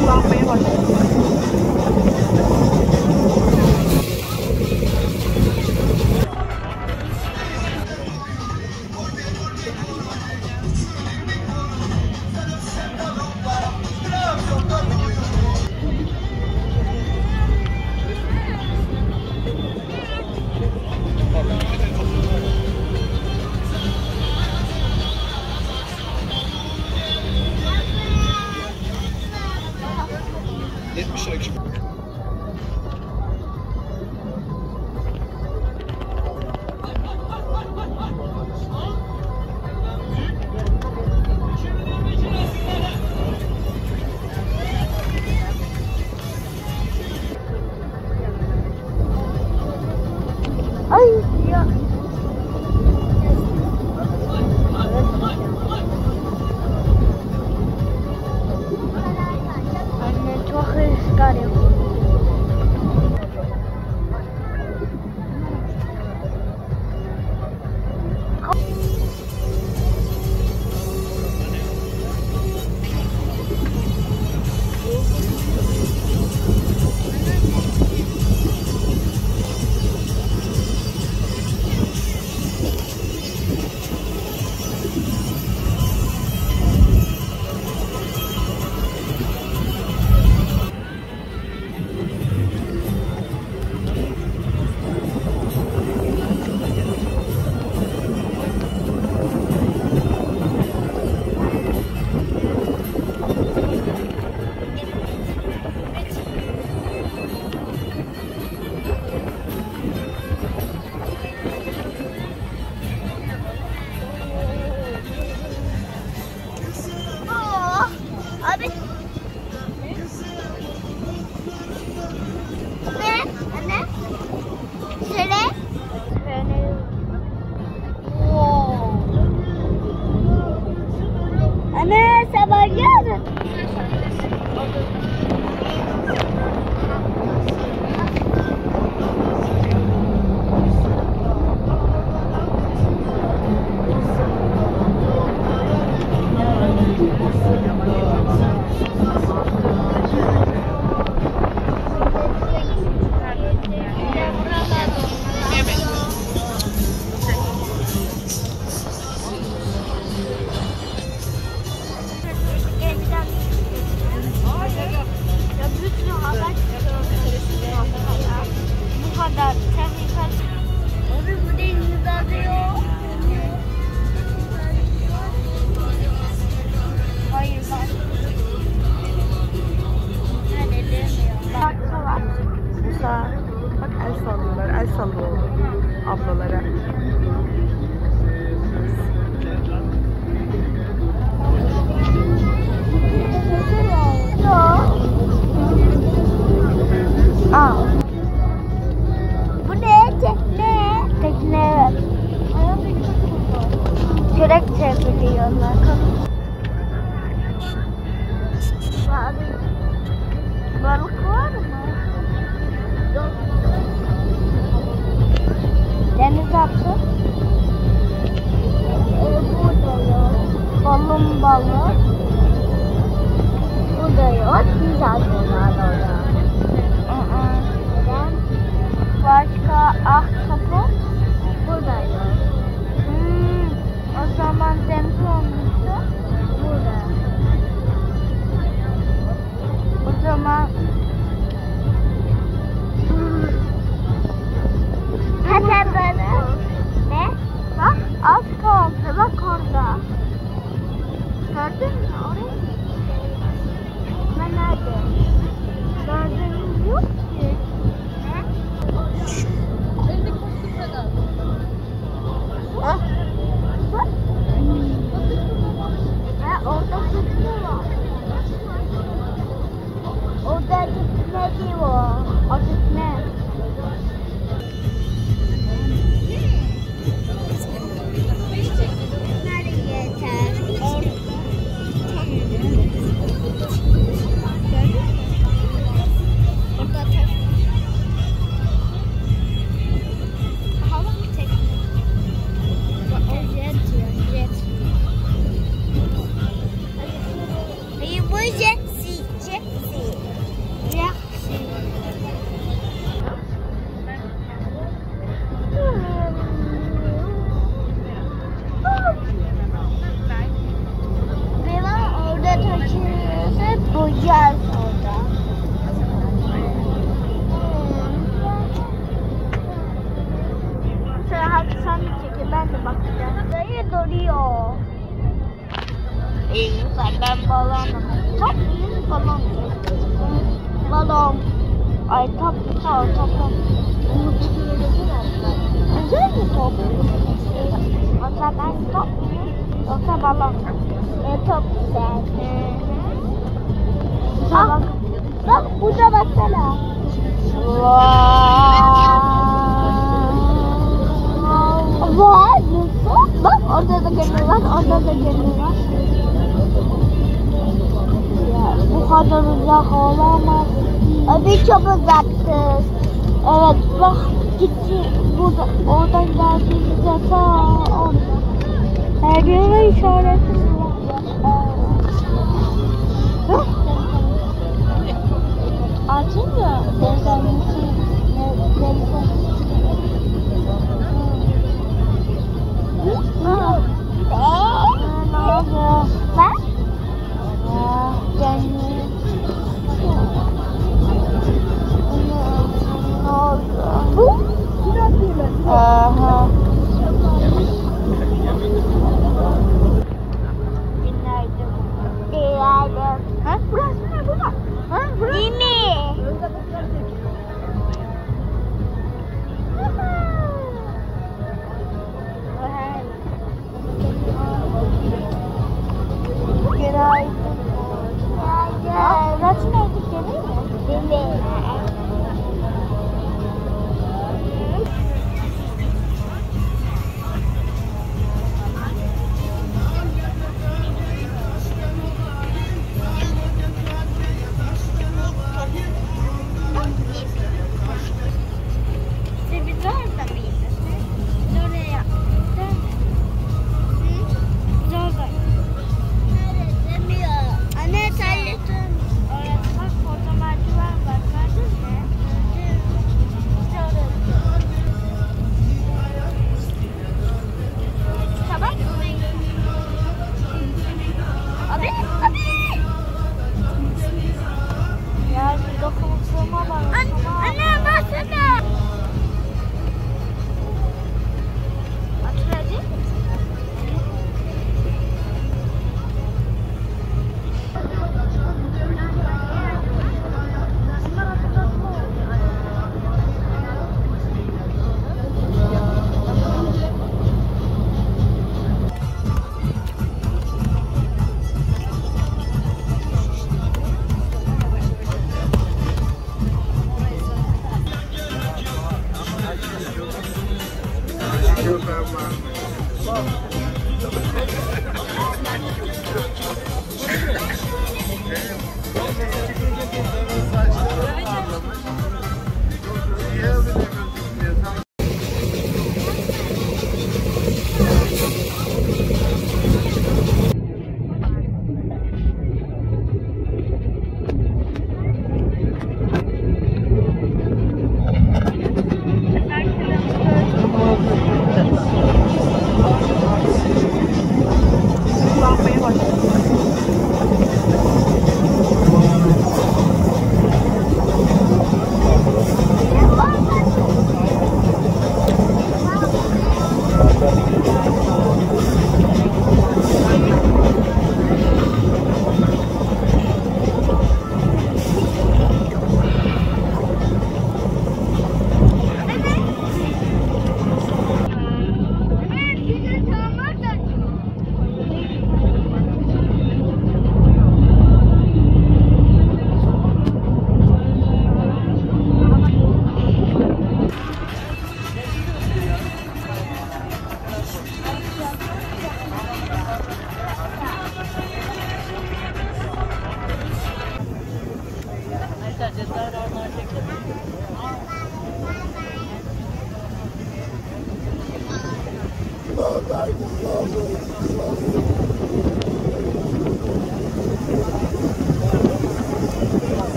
Kullanmaya başladım. Ay ya. Anne çok rüzgar yapıyor. Abi. Ne? Anne? Şöyle. Wow. Anne sen var ya. Bu kadar tehlikeli. Abi bu deniz alıyor. Hayır bak. Nerede demiyor. Bak. Mesela bak el sallıyorlar. El sallıyor ablalara. Aa. Bu ne? Tekne. Tekne. Kürek çeviriyorlar. Abi, balık var mı? Deniz atı. Burada yok. Balon balık. Burada yok. Biz atıyorlar orada. Başka ahtapot burada yok. O zaman deniz olmuştu. Burada. O zaman Hatta bana Hadi sen de çekil, ben de bakacağım. Dayı duruyor. İyi güzel, ben balonum. Top büyük balon. Balon. Ay top güzel mi top? Yoksa ben top muyum? Yoksa balon. Top güzel. Ah, bak burada baksana. Var nasıl? Bak orada da gönül var, orada da gönül var. Ya, bu kadar uzak olamaz. Abi çok uzaktı. Evet bak gitti. Burada, oradan geldiğimizde ta orada. Her yere işaretim var. Açın ya. Ha? Burası ne? Burada. Ha? Burası. Değil mi? Günaydın. Burası neydi? Değil mi? Değil mi?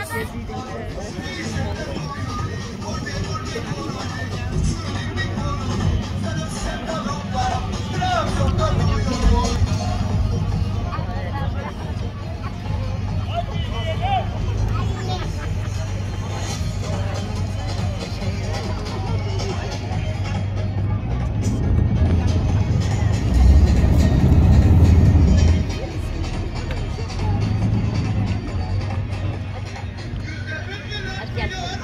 Hadi gel.